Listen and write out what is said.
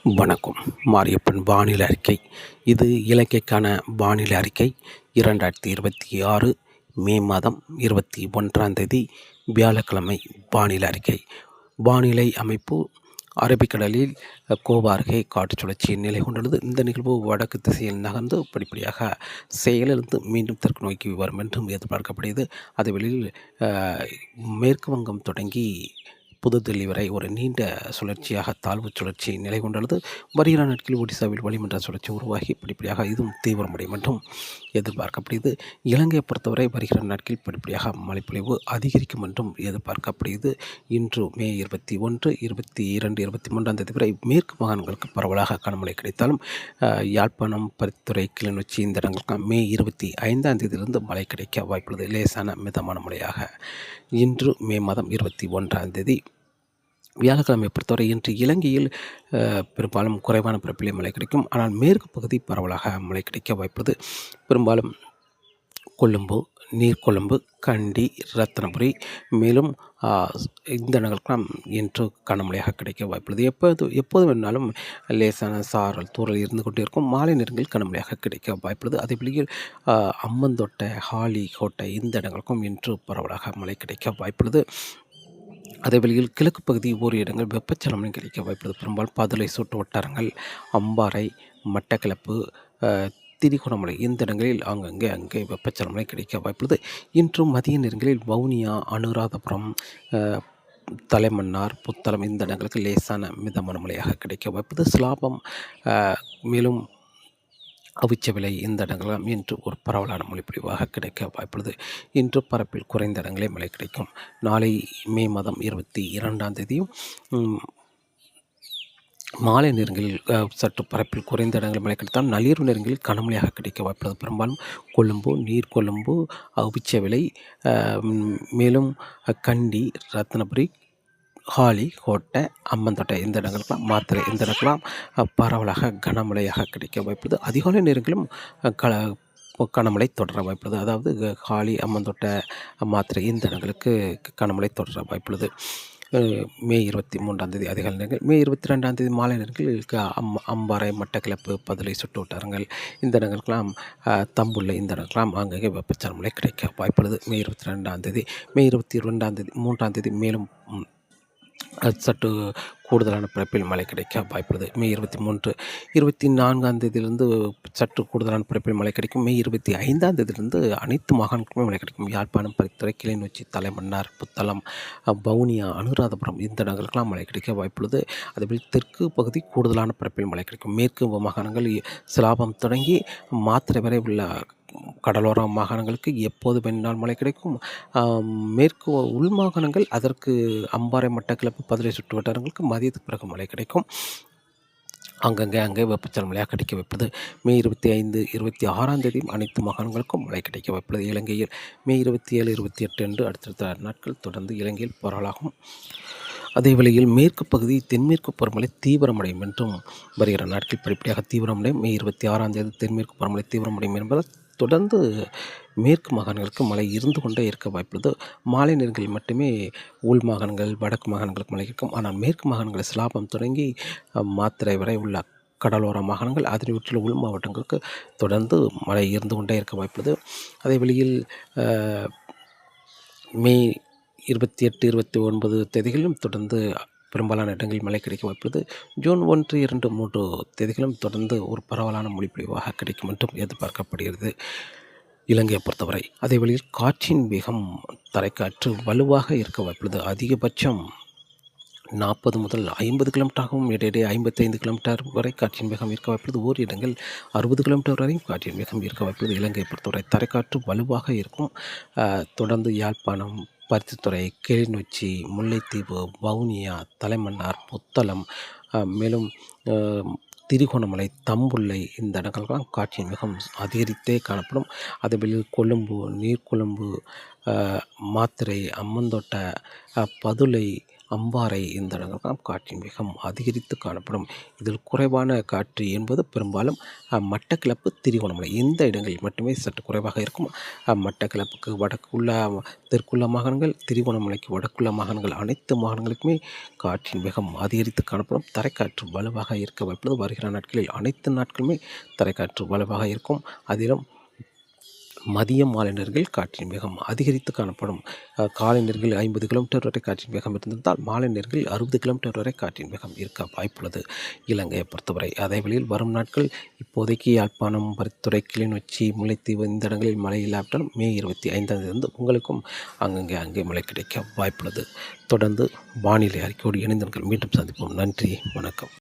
வணக்கம். மாரியப்பன் வானிலை அறிக்கை. இது இலங்கைக்கான வானிலை அறிக்கை 2026 மே மாதம் 21ஆம் தேதி வியாழக்கிழமை வானிலை அறிக்கை. வானிலை அமைப்பு அரபிக்கடலில் கோவா அருகே காற்று சுழற்சி நிலை கொண்டுள்ளது. இந்த நிகழ்வு வடக்கு திசையில் நகர்ந்து படிப்படியாக செயலிழந்து மீண்டும் தெற்கு நோக்கி வரும் என்றும் எதிர்பார்க்கப்படுகிறது. அதேவேளையில் மேற்கு வங்கம் தொடங்கி புதுதில்லி வரை ஒரு நீண்ட சுழற்சியாக தாழ்வு சுழற்சி நிலை கொண்டுள்ளது. வருகிற நாட்களில் ஒடிசாவில் வளிமண்டல சுழற்சி உருவாகி படிப்படியாக இதுவும் தீவிரமடையும் என்றும் எதிர்பார்க்கப்படுகிறது. இலங்கையை பொறுத்தவரை வருகிற நாட்களில் படிப்படியாக மழைப்பொழிவு அதிகரிக்கும் என்றும் எதிர்பார்க்கப்படுகிறது. இன்று மே 21, 22, 23ஆம் தேதி வரை மேற்கு மாகாணங்களுக்கு பரவலாக கனமழை கிடைத்தாலும் யாழ்ப்பாணம், பருத்தித்துறை, கிளிநொச்சி இந்த இடங்களுக்கு மே 25ஆம் தேதியிலிருந்து மழை கிடைக்க வாய்ப்புள்ளது. லேசான மிதமான மழையாக. இன்று மே மாதம் 21ஆம் தேதி வியாழக்கிழமை பொறுத்தவரை இன்று இலங்கையில் பெரும்பாலும் குறைவான பரப்பிலே மழை கிடைக்கும். ஆனால் மேற்கு பகுதி பரவலாக மழை கிடைக்க வாய்ப்புள்ளது. பெரும்பாலும் கொழும்பு, நீர்கொழும்பு, கண்டி, ரத்தினபுரி மேலும் இந்த இடங்களுக்கெல்லாம் இன்று கனமழையாக கிடைக்க வாய்ப்புள்ளது. எப்போது வேணாலும் லேசான சாரல் தூறல் இருந்து கொண்டே இருக்கும். மாலை நேரங்களில் கனமழையாக கிடைக்க வாய்ப்புள்ளது. அதே வழியில் அம்மந்தோட்டை, ஹாலி கோட்டை இந்த இடங்களுக்கும் இன்று பரவலாக மழை கிடைக்க வாய்ப்புள்ளது. அதே வழியில் கிழக்கு பகுதி ஓர் இடங்கள் வெப்பச்சலனம் கிடைக்க வாய்ப்புள்ளது. பெரும்பாலும் பதுளை சுட்டு வட்டாரங்கள், அம்பாறை, மட்டக்களப்பு, திரிகோணமலை இந்த இடங்களில் அங்கே வெப்பச்சலனம் கிடைக்க வாய்ப்புள்ளது. இன்றும் மதிய நேரங்களில் வவுனியா, அனுராதபுரம், தலைமன்னார், புத்தளம் இந்த இடங்களுக்கு லேசான மிதமான மழையாக கிடைக்க வாய்ப்புள்ளது. சிலாபம் மேலும் அவிச்சவிலை இந்த இடங்களும் இன்று ஒரு பரவலான மழைப்பொழிவாக கிடைக்க வாய்ப்புள்ளது. இன்று பரப்பில் குறைந்த இடங்களே மழை கிடைக்கும். நாளை மே மாதம் 22ஆம் தேதியும் மாலை நேரங்களில் சற்று பரப்பில் குறைந்த இடங்களில் மழை கிடைத்தால் நள்ளிரவு நேரங்களில் கனமழையாக கிடைக்க வாய்ப்புள்ளது. பெரும்பாலும் கொழும்பு, நீர்கொழும்பு, அவிச்சவிலை மேலும் கண்டி, ரத்தினபுரி, ஹாலி கோட்டை, அம்மந்தோட்டை இந்த இடங்களுக்கெல்லாம் மாத்திரை இந்த இடங்களுக்கெல்லாம் பரவலாக கனமழையாக கிடைக்க வாய்ப்புள்ளது. அதிகாலை நேரங்களும் கனமழை தொடர வாய்ப்புள்ளது. அதாவது ஹாலி, அம்மந்தோட்டை, மாத்திரை இந்த இடங்களுக்கு கனமழை தொடர வாய்ப்புள்ளது. மே 23ஆம் தேதி அதிகாலை நேரங்கள், மே 22ஆம் தேதி மாலை நேரங்களில் அம்பாறை, மட்டக்களப்பு, பதுளை சுட்டு வட்டாரங்கள் இந்த இடங்களுக்கெல்லாம் தம்புள்ள இந்த இடங்களுக்கெல்லாம் அங்கங்கே வெப்பச்சலன கிடைக்க வாய்ப்புள்ளது. மே 22ஆம் தேதி, மே 22ஆம் தேதி 3ஆம் தேதி மேலும் சற்று கூடுதலான பரப்பில் மழை கிடைக்க வாய்ப்புள்ளது. மே 23, 24ஆம் தேதியிலிருந்து சற்று கூடுதலான பரப்பில் மழை கிடைக்கும். மே 25ஆம் தேதியிலிருந்து அனைத்து மாகாணங்களுக்குமே மழை கிடைக்கும். யாழ்ப்பாணம், பருத்தித்துறை, கிளிநொச்சி, தலைமன்னார், புத்தளம், வவுனியா, அனுராதபுரம் இந்த இடங்களுக்கெல்லாம் மழை கிடைக்க வாய்ப்புள்ளது. அதேபோல் தெற்கு பகுதி கூடுதலான பரப்பில் மழை கிடைக்கும். மேற்கு மாகாணங்கள் சிலாபம் தொடங்கி மாத்திரை வரை உள்ள கடலோர மாகாணங்களுக்கு எப்போது வேணாலும் மழை கிடைக்கும். மேற்கு உள் மாகாணங்கள் அதற்கு அம்பாறை, மட்டக்களப்பு, பதுளை சுற்று வட்டாரங்களுக்கு மதியத்துக்கு பிறகு மழை கிடைக்கும். அங்கே வெப்பச்சலன மழையாக கிடைக்க வைப்பது. மே 25, 26ஆம் தேதியும் அனைத்து மாகாணங்களுக்கும் மழை கிடைக்க வைப்பது. இலங்கையில் மே 27, 28 என்று அடுத்தடுத்த நாட்கள் தொடர்ந்து இலங்கையில் பரவலாகும். அதே வேளையில் மேற்கு பகுதி தென்மேற்கு பருவமழை தீவிரமடையும் என்றும் வருகிற நாட்கள் படிப்படியாக தீவிரமடையும். மே 26ஆம் தேதி தென்மேற்கு பருவமழை தீவிரமடையும் என்பதால் தொடர்ந்து மேற்கு மாகாணங்களுக்கு மழை இருந்து கொண்டே இருக்க வாய்ப்புள்ளது. மாலை நேரங்களில் மட்டுமே உள் மாகாணங்கள், வடக்கு மாகாணங்களுக்கு மழை இருக்கும். ஆனால் மேற்கு மாகாணங்கள் சிலாபம் தொடங்கி மாத்திரை வரை உள்ள கடலோர மாகாணங்கள் அதனை ஒற்றியுள்ள உள் மாவட்டங்களுக்கு தொடர்ந்து மழை இருந்து கொண்டே இருக்க வாய்ப்புள்ளது. அதே வழியில் மே 28, 29 தேதிகளிலும் தொடர்ந்து பெரும்பாலான இடங்களில் மழை கிடைக்க வாய்ப்புள்ளது. ஜூன் 1, 2, 3 தேதிகளும் தொடர்ந்து ஒரு பரவலான மொழிப்பொழிவாக கிடைக்கும் என்றும் எதிர்பார்க்கப்படுகிறது இலங்கையை பொறுத்தவரை. அதே வழியில் காற்றின் வேகம் தரைக்காற்று வலுவாக இருக்க வாய்ப்புள்ளது. அதிகபட்சம் 40 முதல் 50 கிலோமீட்டராகவும் இடையிடையே 55 கிலோமீட்டர் வரை காற்றின் வேகம் இருக்க வாய்ப்புள்ளது. ஓர் இடங்கள் 60 கிலோமீட்டர் வரையும் காற்றின் வேகம் இருக்க வாய்ப்புள்ளது. இலங்கையை பொறுத்தவரை தரைக்காற்று வலுவாக இருக்கும். தொடர்ந்து யாழ்ப்பாணம், பருத்தித்துறை, கிளிநொச்சி, முல்லைத்தீவு, வவுனியா, தலைமன்னார், புத்தளம் மேலும் திரிகோணமலை, தம்புள்ளை இந்த இடங்களுக்கெல்லாம் காற்றின் வேகம் அதிகரித்தே காணப்படும். அதேபோல் கொழும்பு, நீர்கொழும்பு, மாத்திரை, அம்மந்தோட்டை, பதுளை, அம்பாறை இந்த இடங்கள்லாம் காற்றின் வேகம் அதிகரித்து காணப்படும். இதில் குறைவான காற்று என்பது பெரும்பாலும் மட்டக்களப்பு, திரிகோணமலை இந்த இடங்களில் மட்டுமே சற்று குறைவாக இருக்கும். மட்டக்களப்புக்கு வடக்குள்ள தெற்குள்ள மாகாணங்கள், திரிகோணமலைக்கு வடக்குள்ள மாகாணங்கள் அனைத்து மாகாணங்களுக்குமே காற்றின் வேகம் அதிகரித்து காணப்படும். தரைக்காற்று வலுவாக இருக்க வாய்ப்புள்ளது. வருகிற நாட்களில் அனைத்து நாட்களுமே தரைக்காற்று வலுவாக இருக்கும். அதிலும் மதியம் மாலை நேரங்களில் காற்றின் வேகம் அதிகரித்து காணப்படும். காலை நேரங்களில் 50 கிலோமீட்டர் வரை காற்றின் வேகம் இருந்திருந்தால் மாலை நேரங்களில் 60 கிலோமீட்டர் வரை காற்றின் வேகம் இருக்க வாய்ப்புள்ளது இலங்கையை பொறுத்தவரை. அதே வழியில் வரும் நாட்கள் இப்போதைக்கு யாழ்ப்பாணம், பருத்துறை, கிளிநொச்சி, முல்லைத்தீவு இந்த இடங்களில் மழை இல்லாவிட்டாலும் மே 25 உங்களுக்கும் அங்கே மழை கிடைக்க வாய்ப்புள்ளது. தொடர்ந்து வானிலை அறிக்கையோடு இணைந்தவர்கள் மீண்டும் சந்திப்போம். நன்றி, வணக்கம்.